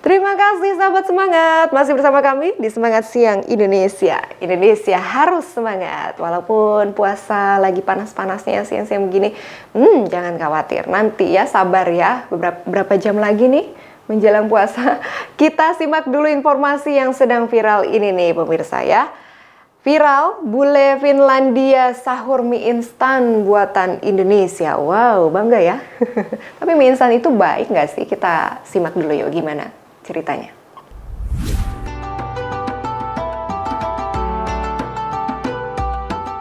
Terima kasih sahabat semangat, masih bersama kami di Semangat Siang Indonesia. Indonesia harus semangat, walaupun puasa lagi panas-panasnya siang-siang begini. Jangan khawatir, nanti ya sabar ya, beberapa jam lagi nih menjelang puasa. Kita simak dulu informasi yang sedang viral ini nih pemirsa ya. Viral, bule Finlandia sahur mie instan buatan Indonesia. Wow, bangga ya. Tapi mie instan itu baik nggak sih? Kita simak dulu yuk gimana ceritanya.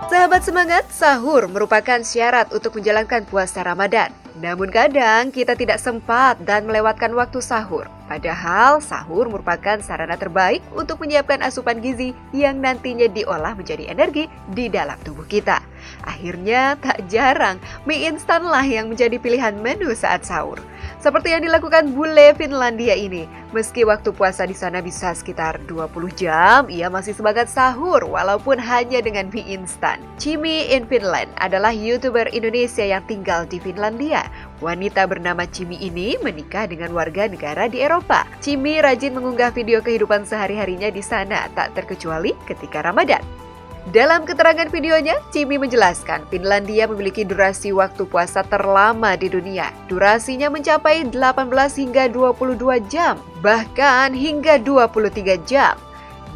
Sahabat semangat, sahur merupakan syarat untuk menjalankan puasa Ramadan. Namun kadang kita tidak sempat dan melewatkan waktu sahur. Padahal sahur merupakan sarana terbaik untuk menyiapkan asupan gizi yang nantinya diolah menjadi energi di dalam tubuh kita. Akhirnya tak jarang mie instan lah yang menjadi pilihan menu saat sahur. Seperti yang dilakukan bule Finlandia ini. Meski waktu puasa di sana bisa sekitar 20 jam, ia masih semangat sahur walaupun hanya dengan mie instan. Cimi in Finland adalah YouTuber Indonesia yang tinggal di Finlandia. Wanita bernama Cimi ini menikah dengan warga negara di Eropa. Cimi rajin mengunggah video kehidupan sehari-harinya di sana, tak terkecuali ketika Ramadan. Dalam keterangan videonya, Cimi menjelaskan Finlandia memiliki durasi waktu puasa terlama di dunia. Durasinya mencapai 18 hingga 22 jam, bahkan hingga 23 jam.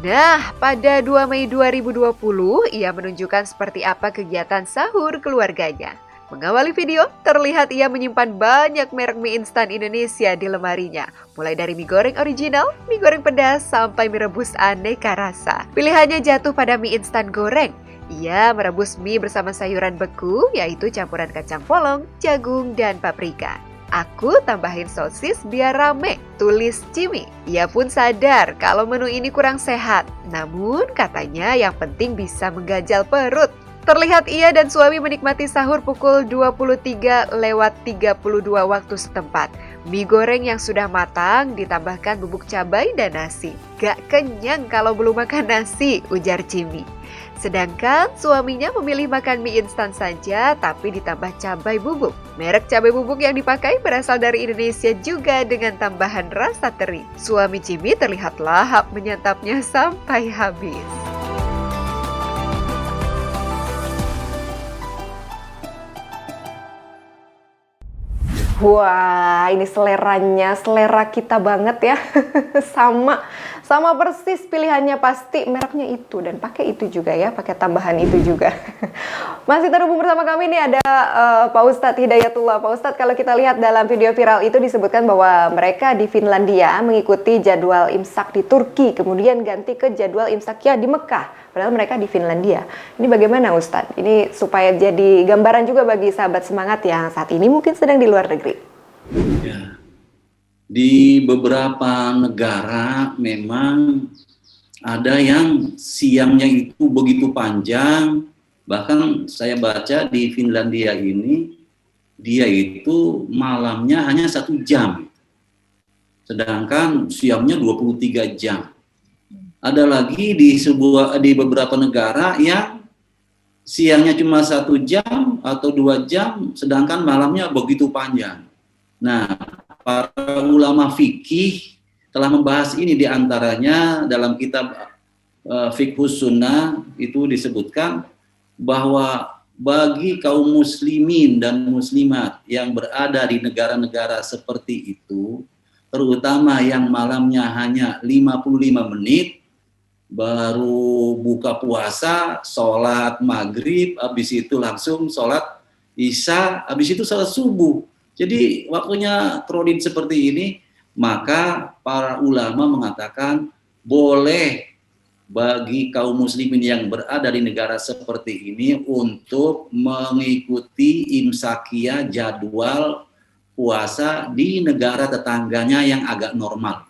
Nah, pada 2 Mei 2020, ia menunjukkan seperti apa kegiatan sahur keluarganya. Mengawali video, terlihat ia menyimpan banyak merek mie instan Indonesia di lemarinya. Mulai dari mie goreng original, mie goreng pedas, sampai mie rebus aneka rasa. Pilihannya jatuh pada mie instan goreng. Ia merebus mie bersama sayuran beku, yaitu campuran kacang polong, jagung, dan paprika. Aku tambahin sosis biar rame, tulis Cimi. Ia pun sadar kalau menu ini kurang sehat. Namun katanya yang penting bisa mengganjal perut. Terlihat ia dan suami menikmati sahur pukul 23:32 waktu setempat. Mie goreng yang sudah matang ditambahkan bubuk cabai dan nasi. Gak kenyang kalau belum makan nasi, ujar Cimi. Sedangkan suaminya memilih makan mie instan saja tapi ditambah cabai bubuk. Merek cabai bubuk yang dipakai berasal dari Indonesia juga dengan tambahan rasa teri. Suami Cimi terlihat lahap menyantapnya sampai habis. Wah, ini selera kita banget ya. Sama persis pilihannya, pasti mereknya itu dan pakai itu juga ya, pakai tambahan itu juga. Masih terhubung bersama kami nih ada Pak Ustadz Hidayatullah. Pak Ustadz, kalau kita lihat dalam video viral itu disebutkan bahwa mereka di Finlandia mengikuti jadwal imsak di Turki, kemudian ganti ke jadwal imsaknya di Mekah. Padahal mereka di Finlandia. Ini bagaimana Ustadz? Ini supaya jadi gambaran juga bagi sahabat semangat yang saat ini mungkin sedang di luar negeri. Ya, di beberapa negara memang ada yang siangnya itu begitu panjang. Bahkan saya baca di Finlandia ini, dia itu malamnya hanya 1 jam. Sedangkan siangnya 23 jam. Ada lagi di beberapa negara yang siangnya cuma 1 jam atau 2 jam, sedangkan malamnya begitu panjang. Nah, para ulama fikih telah membahas ini, diantaranya dalam kitab Fiqhus Sunnah itu disebutkan bahwa bagi kaum muslimin dan muslimat yang berada di negara-negara seperti itu, terutama yang malamnya hanya 55 menit, baru buka puasa, sholat maghrib, habis itu langsung sholat isya, habis itu sholat subuh. Jadi waktunya krodit seperti ini, maka para ulama mengatakan boleh bagi kaum muslimin yang berada di negara seperti ini untuk mengikuti imsakiyah jadwal puasa di negara tetangganya yang agak normal.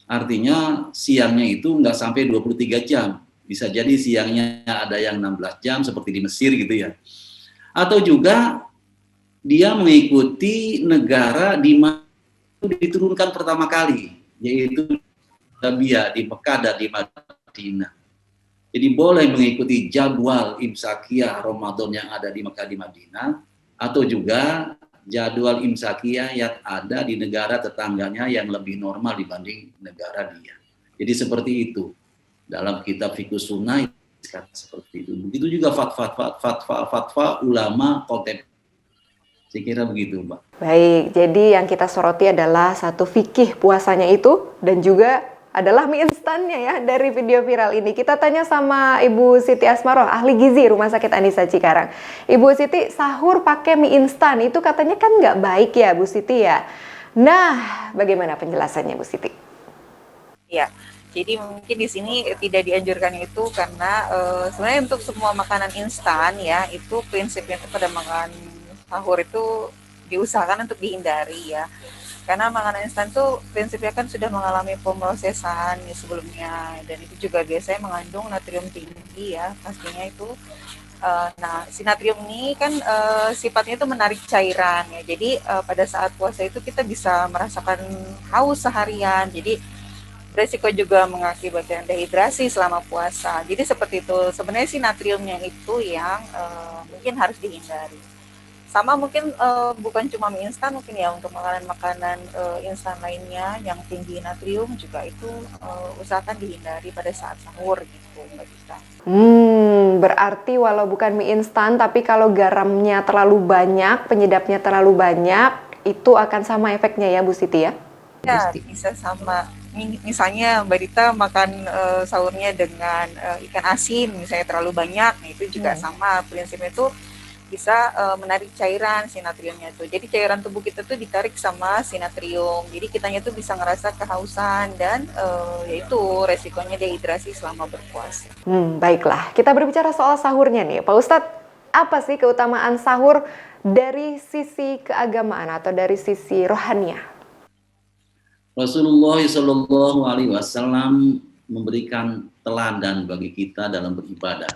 Artinya siangnya itu nggak sampai 23 jam. Bisa jadi siangnya ada yang 16 jam seperti di Mesir gitu ya. Atau juga dia mengikuti negara di mana diturunkan pertama kali, yaitu Arabia, di Mekah dan di Madinah. Jadi boleh mengikuti jadwal imsakiyah Ramadan yang ada di Mekah di Madinah, atau juga jadwal imsakiyah yang ada di negara tetangganya yang lebih normal dibanding negara dia. Jadi seperti itu. Dalam kitab Fiqh Sunnah seperti itu. Begitu juga fatwa ulama kontemporer. Saya kira begitu, Mbak. Baik, jadi yang kita soroti adalah satu fikih puasanya itu dan juga adalah mie instannya ya dari video viral ini. Kita tanya sama Ibu Siti Asmaroh, ahli gizi Rumah Sakit Anisa Cikarang. Ibu Siti, sahur pakai mie instan itu katanya kan nggak baik ya Bu Siti ya. Nah, bagaimana penjelasannya Bu Siti? Ya, jadi mungkin di sini tidak dianjurkan itu karena sebenarnya untuk semua makanan instan ya itu prinsipnya itu pada makan sahur itu diusahakan untuk dihindari ya. Karena makanan instan tuh prinsipnya kan sudah mengalami pemrosesan ya sebelumnya dan itu juga biasanya mengandung natrium tinggi ya pastinya itu. Nah, si natrium ini kan sifatnya itu menarik cairan ya. Jadi pada saat puasa itu kita bisa merasakan haus seharian. Jadi resiko juga mengakibatkan dehidrasi selama puasa. Jadi seperti itu. Sebenarnya si natriumnya itu yang mungkin harus dihindari. Sama mungkin bukan cuma mie instan, mungkin ya untuk makanan-makanan instan lainnya yang tinggi natrium juga itu usahakan dihindari pada saat sahur gitu, Mbak Dita. Berarti walau bukan mie instan, tapi kalau garamnya terlalu banyak, penyedapnya terlalu banyak, itu akan sama efeknya ya Bu Siti ya? Ya, bisa sama. Misalnya Mbak Dita makan sahurnya dengan ikan asin, misalnya terlalu banyak, nah itu juga sama. Prinsipnya itu bisa menarik cairan si natriumnya tuh. Jadi cairan tubuh kita tuh ditarik sama si natrium. Jadi kitanya tuh bisa ngerasa kehausan dan yaitu resikonya dehidrasi selama berpuasa. Baiklah, kita berbicara soal sahurnya nih, Pak Ustadz. Apa sih keutamaan sahur dari sisi keagamaan atau dari sisi rohaniah? Rasulullah Shallallahu Alaihi Wasallam memberikan teladan bagi kita dalam beribadah.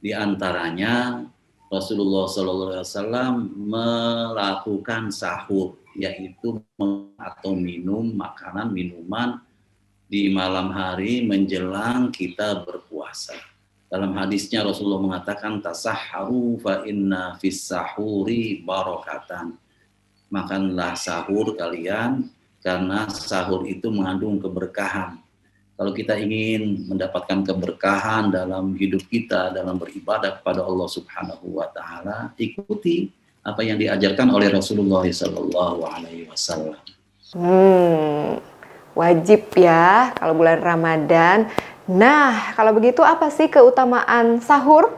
Di antaranya Rasulullah Shallallahu Alaihi Wasallam melakukan sahur, yaitu atau minum makanan minuman di malam hari menjelang kita berpuasa. Dalam hadisnya Rasulullah mengatakan tasahharu fa inna fis sahuri barakatan. Makanlah sahur kalian karena sahur itu mengandung keberkahan. Kalau kita ingin mendapatkan keberkahan dalam hidup kita, dalam beribadah kepada Allah Subhanahu wa Ta'ala, ikuti apa yang diajarkan oleh Rasulullah Sallallahu Alaihi Wasallam. Wajib ya kalau bulan Ramadan. Nah, kalau begitu apa sih keutamaan sahur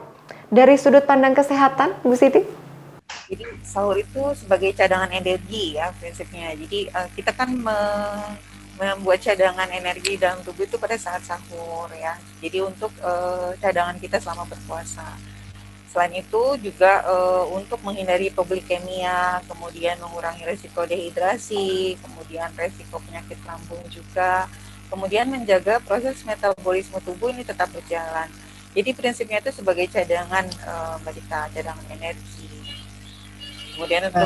dari sudut pandang kesehatan, Bu Siti? Jadi sahur itu sebagai cadangan energi ya prinsipnya. Jadi kita kan membuat cadangan energi dalam tubuh itu pada saat sahur ya. Jadi untuk cadangan kita selama berpuasa. Selain itu juga untuk menghindari hipoglikemia, kemudian mengurangi resiko dehidrasi, kemudian resiko penyakit lambung juga, kemudian menjaga proses metabolisme tubuh ini tetap berjalan. Jadi prinsipnya itu sebagai cadangan Mbak Dita, cadangan energi. Kemudian untuk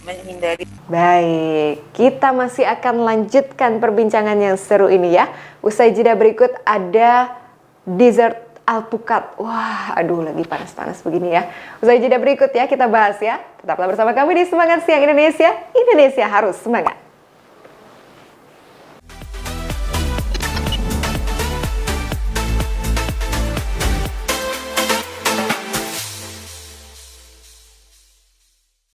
menghindari. Baik, kita masih akan lanjutkan perbincangan yang seru ini ya. Usai jeda berikut ada dessert alpukat. Wah, aduh lagi panas-panas begini ya. Usai jeda berikut ya kita bahas ya. Tetaplah bersama kami di Semangat Siang Indonesia. Indonesia harus semangat.